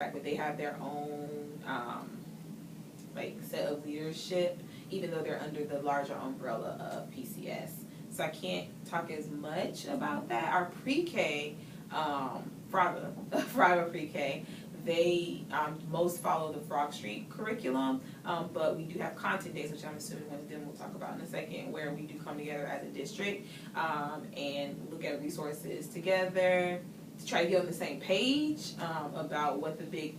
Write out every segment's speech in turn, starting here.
but they have their own like set of leadership, even though they're under the larger umbrella of PCS. So I can't talk as much about that. Our pre-K, Fraga Pre-K, they most follow the Frog Street curriculum, but we do have content days, which I'm assuming one of them we'll talk about in a second, where we do come together as a district and look at resources together to try to get on the same page about what the big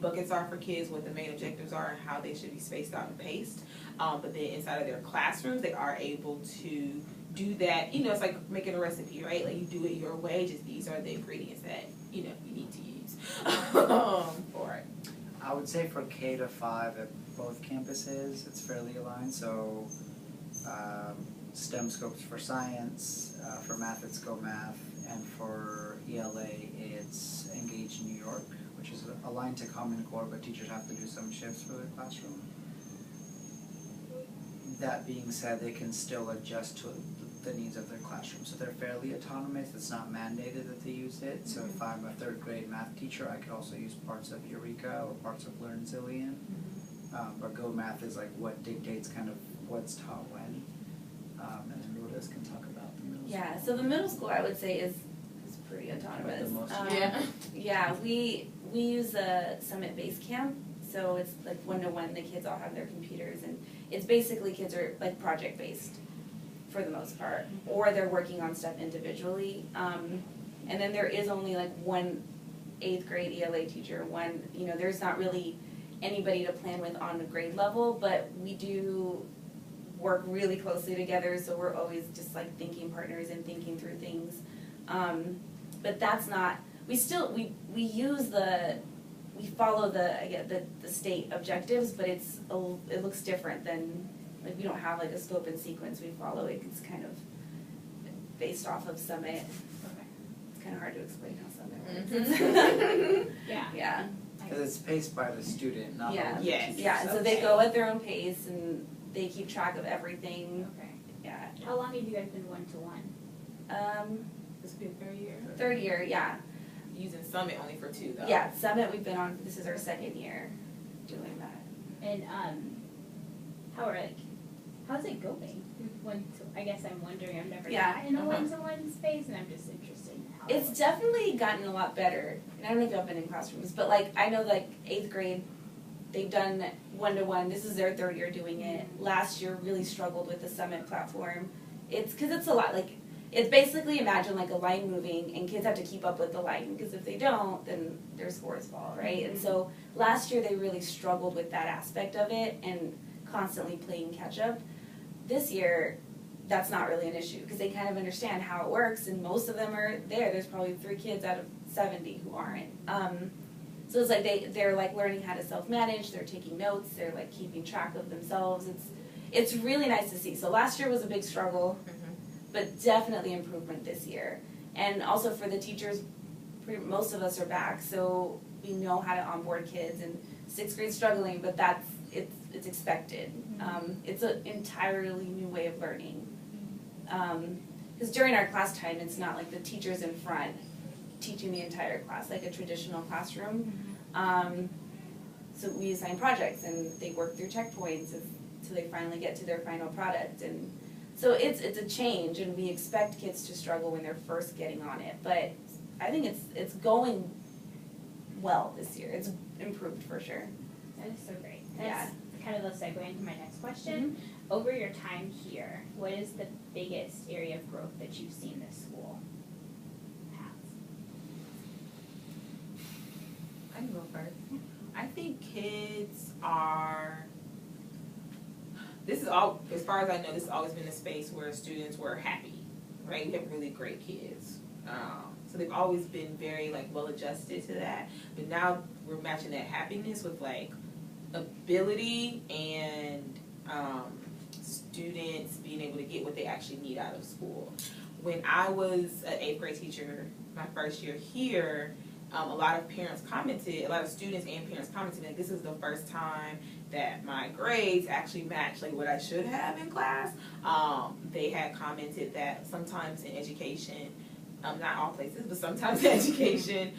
buckets are for kids, what the main objectives are, and how they should be spaced out and paced. But then inside of their classrooms, they are able to do that. You know, it's like making a recipe, right? Like you do it your way, just these are the ingredients that, you know, you need to use for it. I would say for K to 5 at both campuses, it's fairly aligned. So STEM scopes for science, for math it's Go Math, and for ELA it's Engage New York, which is aligned to Common Core, but teachers have to do some shifts for their classroom. That being said, they can still adjust to the needs of their classroom. So they're fairly autonomous. It's not mandated that they use it. So if I'm a 3rd grade math teacher, I could also use parts of Eureka or parts of Learn Zillion. But Go Math is like what dictates kind of what's taught when. And then Lourdes can talk about the middle school. Yeah, so the middle school I would say is pretty autonomous. Yeah, we use a Summit Base Camp, so it's like 1-to-1. The kids all have their computers, and it's basically kids are like project based for the most part, or they're working on stuff individually. And then there is only like one 8th grade ELA teacher. There's not really anybody to plan with on the grade level, but we do work really closely together, so we're always just like thinking partners and thinking through things. But that's not, we follow the state objectives, but it looks different than, like we don't have like a scope and sequence we follow. It's kind of based off of Summit. It's kind of hard to explain how Summit works. Yeah. Because it's paced by the student, not the teacher. Yeah, so they go at their own pace and they keep track of everything. Okay. Yeah. How long have you guys been 1-to-1? This will be the 3rd year. 3rd year, yeah. Using Summit only for 2 though. Yeah, Summit we've been on, this is our 2nd year doing that. And how's it going? I guess I'm wondering, I've never Yeah. been in a 1-to-1 space, and I'm just interested in how It's definitely gotten a lot better. And I don't know if y'all been in classrooms, but like I know like 8th grade, they've done 1-to-1. This is their 3rd year doing it. Last year really struggled with the Summit platform. It's because it's a lot, like it's basically imagine like a line moving and kids have to keep up with the line, because if they don't, then their scores fall, right? And so last year they really struggled with that aspect of it and constantly playing catch up. This year, that's not really an issue because they kind of understand how it works, and most of them are there. There's probably 3 kids out of 70 who aren't. So it's like they're like learning how to self-manage. They're taking notes. They're like keeping track of themselves. It's really nice to see. So last year was a big struggle, but definitely improvement this year. And also for the teachers, most of us are back, so we know how to onboard kids. And 6th grade struggling, but it's expected. It's an entirely new way of learning. Because during our class time, it's not like the teacher's in front teaching the entire class like a traditional classroom. So we assign projects and they work through checkpoints until they finally get to their final product. And so it's a change, and we expect kids to struggle when they're first getting on it. But I think it's going well this year. It's improved for sure. That is so great. That's kind of a segue into my next question. Over your time here, what is the biggest area of growth that you've seen this school have? I can go first. I think kids are, this is all, as far as I know, this has always been a space where students were happy, right? We have really great kids. So they've always been very like well adjusted to that. But now we're matching that happiness with like ability and students being able to get what they actually need out of school. When I was an 8th grade teacher, my first year here, a lot of students and parents commented like this is the first time that my grades actually match like what I should have in class. They had commented that sometimes in education, not all places, but sometimes in education,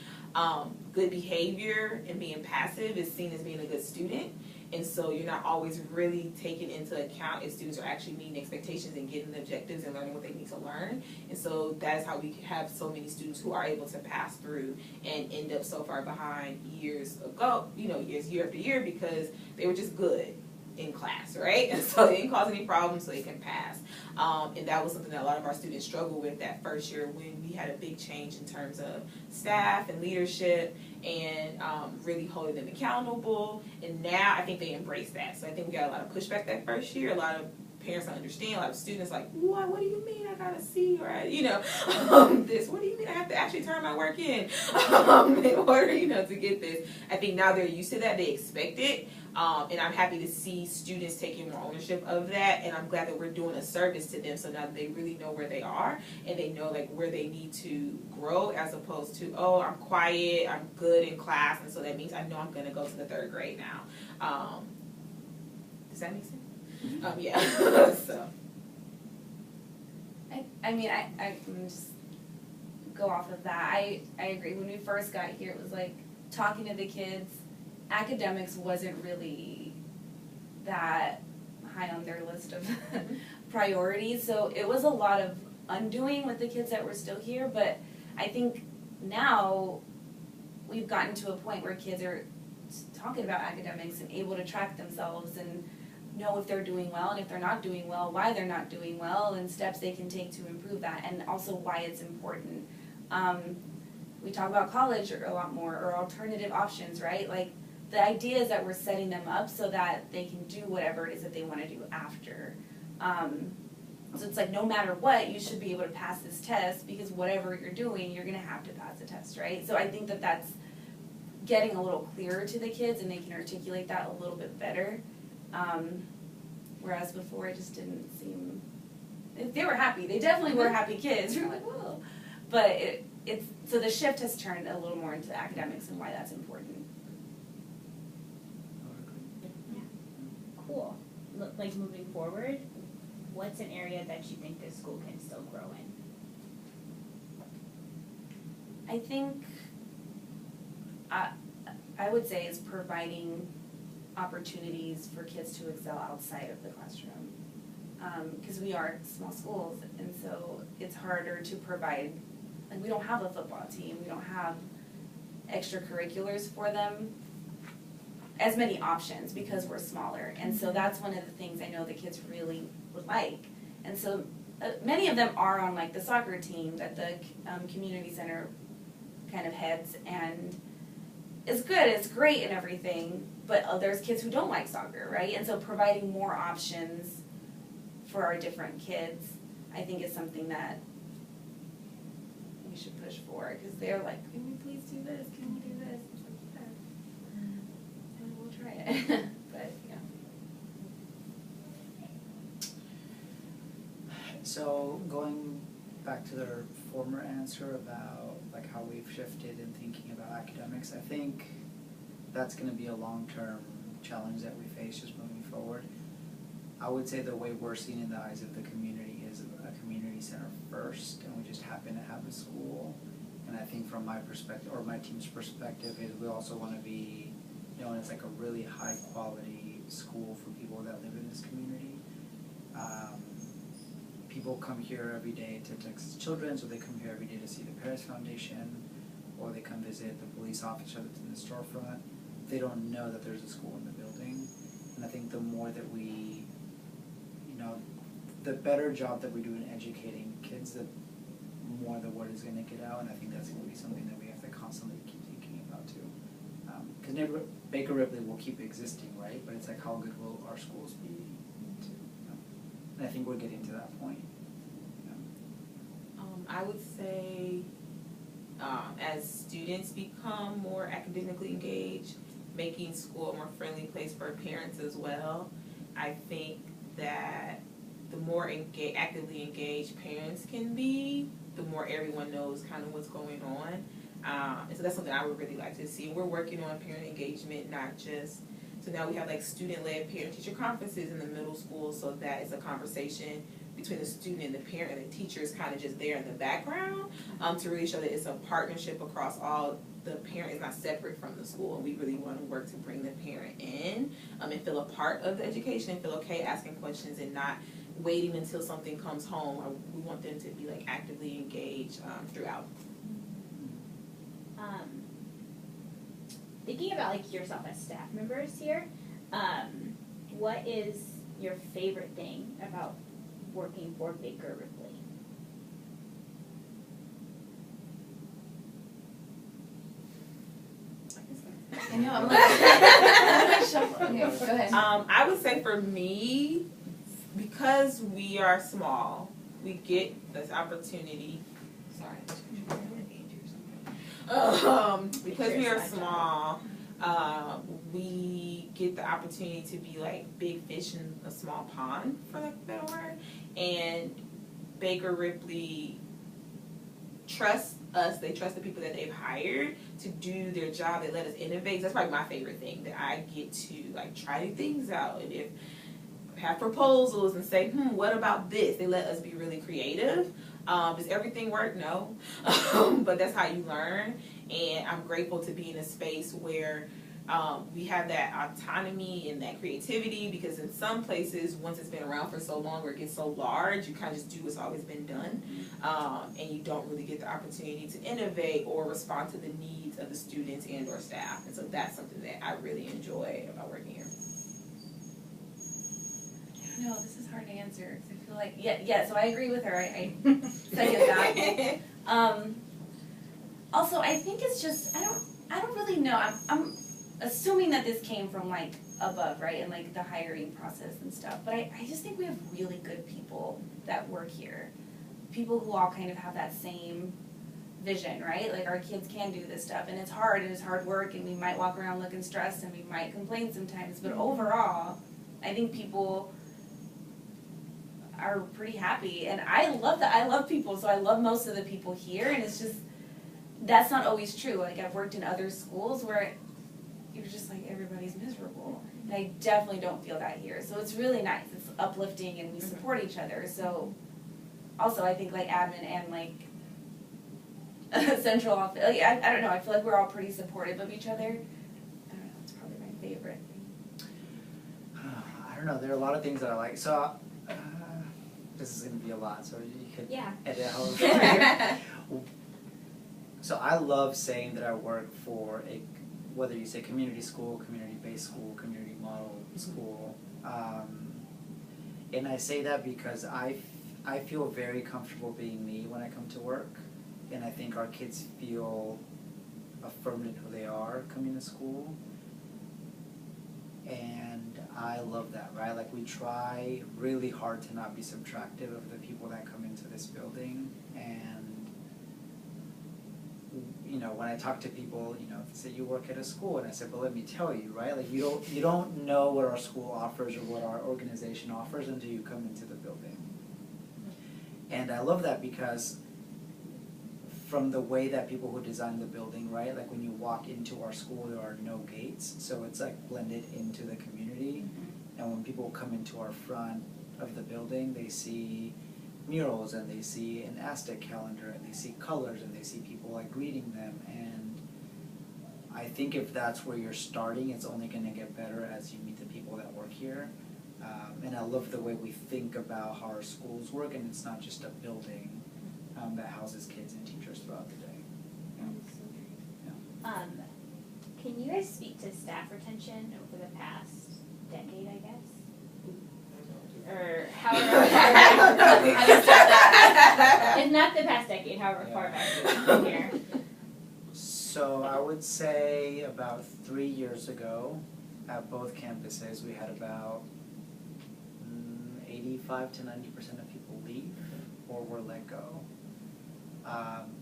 good behavior and being passive is seen as being a good student. And so you're not always really taking into account if students are actually meeting expectations and getting the objectives and learning what they need to learn. And so that is how we have so many students who are able to pass through and end up so far behind years ago, year after year, because they were just good in class, right? And so they didn't cause any problems, so they can pass. And that was something that a lot of our students struggled with that first year when we had a big change in terms of staff and leadership and really holding them accountable. And now I think they embrace that. So I think we got a lot of pushback that first year. A lot of parents don't understand. A lot of students like, what do you mean I gotta see, or this? What do you mean I have to actually turn my work in order, to get this? I think now they're used to that. They expect it. And I'm happy to see students taking more ownership of that, and I'm glad that we're doing a service to them so now that they really know where they are and they know like where they need to grow, as opposed to, oh, I'm quiet, I'm good in class, and so that means I know I'm going to go to the third grade now. Does that make sense? Yeah. So. I mean, I can just go off of that. I agree. When we first got here, it was like talking to the kids. Academics wasn't really that high on their list of priorities, so it was a lot of undoing with the kids that were still here. But I think now we've gotten to a point where kids are talking about academics and able to track themselves and know if they're doing well, and if they're not doing well, why they're not doing well, and steps they can take to improve that, and also why it's important. We talk about college a lot more, or alternative options, right? Like, the idea is that we're setting them up so that they can do whatever it is that they want to do after. So it's like, no matter what, you should be able to pass this test, because whatever you're doing, you're going to have to pass the test, right? So I think that that's getting a little clearer to the kids, and they can articulate that a little bit better. Whereas before, it just didn't seem, they were happy. They definitely were happy kids. You're like, whoa. But so the shift has turned a little more into academics and why that's important. Cool. Like, moving forward, what's an area that you think this school can still grow in? I think I would say is providing opportunities for kids to excel outside of the classroom. Because we are small schools, and so it's harder to provide, like, we don't have a football team, we don't have extracurriculars for them, as many options because we're smaller. And so that's one of the things I know the kids really would like. And so many of them are on like the soccer team that the community center kind of heads, and it's good, it's great and everything, but there's kids who don't like soccer, right? And so providing more options for our different kids, I think, is something that we should push for, because they're like, can we please do this, can we do this? Try it. But yeah. So going back to their former answer about like how we've shifted in thinking about academics, I think that's going to be a long-term challenge that we face just moving forward. I would say the way we're seen in the eyes of the community is a community center first, and we just happen to have a school. And I think from my perspective, or my team's perspective, is we also want to be known as like a really high quality school for people that live in this community. People come here every day to Texas Children's, or they come here every day to see the Paris Foundation, or they come visit the police officer that's in the storefront. They don't know that there's a school in the building. And I think the more that we, the better job that we do in educating kids, the more the word is going to get out, and I think that's going to be something that we have to constantly keep thinking about too. Because Baker Ripley will keep existing, right? But it's like, how good will our schools be too? And I think we're getting to that point. I would say as students become more academically engaged, making school a more friendly place for parents as well. I think that the more actively engaged parents can be, the more everyone knows kind of what's going on. And so that's something I would really like to see. We're working on parent engagement, not just, so now we have like student-led parent-teacher conferences in the middle school, so that is a conversation between the student and the parent, and the teacher is kind of just there in the background to really show that it's a partnership across all the parent is not separate from the school, and we really want to work to bring the parent in and feel a part of the education and feel okay asking questions and not waiting until something comes home. We want them to be like actively engaged throughout. Thinking about like yourself as staff members here, what is your favorite thing about working for Baker Ripley? I know, I'm like, what am I shuffling? Okay, go ahead. I would say for me, because we are small, we get this opportunity. Sorry, because we are small, we get the opportunity to be like big fish in a small pond, for lack of a better word. And Baker Ripley trusts us. They trust the people that they've hired to do their job. They let us innovate. That's probably my favorite thing, that I get to like try new things out. And if have proposals and say, what about this? They let us be really creative. Does everything work? No. But that's how you learn. And I'm grateful to be in a space where we have that autonomy and that creativity, because in some places, once it's been around for so long or it gets so large, you kind of just do what's always been done. And you don't really get the opportunity to innovate or respond to the needs of the students and or staff. And so that's something that I really enjoy about working here. I don't know, this is hard to answer, because I feel like, yeah, so I agree with her, I second that. Also, I think it's just, I don't really know, I'm assuming that this came from like above, right, and like the hiring process and stuff, but I just think we have really good people that work here. People who all kind of have that same vision, right? Like our kids can do this stuff, and it's hard work, and we might walk around looking stressed, and we might complain sometimes, but overall, I think people are pretty happy, and I love that. I love people, so I love most of the people here, and it's just, that's not always true. Like I've worked in other schools where you're just like, everybody's miserable, and I definitely don't feel that here, so it's really nice. It's uplifting, and we support each other. So also I think like admin and like central office, like, I don't know, I feel like we're all pretty supportive of each other. I don't know, it's probably my favorite thing. I don't know, there are a lot of things that I like. So this is going to be a lot, so you could edit however. So I love saying that I work for a, whether you say community school, community-based school, community model school, and I say that because I feel very comfortable being me when I come to work, and I think our kids feel affirmed in who they are coming to school, and I love that, right? Like we try really hard to not be subtractive of the people that come into this building, and you know, when I talk to people, you know, say you work at a school, and I said, but let me tell you, right? Like you don't know what our school offers or what our organization offers until you come into the building. And I love that because from the way that people who design the building, right? Like when you walk into our school, there are no gates, so it's like blended into the community. And when people come into our front of the building, they see murals, and they see an Aztec calendar, and they see colors, and they see people like greeting them. And I think if that's where you're starting, it's only going to get better as you meet the people that work here. And I love the way we think about how our schools work, and it's not just a building that houses kids and teachers throughout the day. Yeah. Can you guys speak to staff retention over the past decade, I guess? Or however it's not the past decade, however far back you've been here. So I would say about 3 years ago, at both campuses, we had about 85 to 90% of people leave or were let go.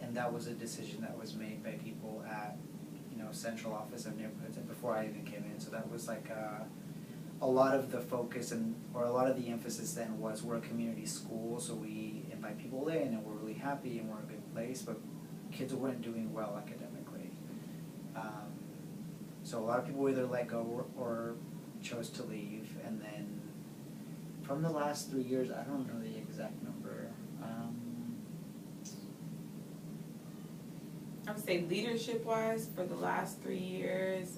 And that was a decision that was made by people at, you know, central office of neighborhoods, and before I even came in. So that was like a lot of the focus or a lot of the emphasis then was we're a community school, so we invite people in and we're really happy and we're in a good place, but kids weren't doing well academically. So a lot of people either let go or chose to leave, and then from the last 3 years, I don't know the exact number. I would say leadership wise for the last 3 years,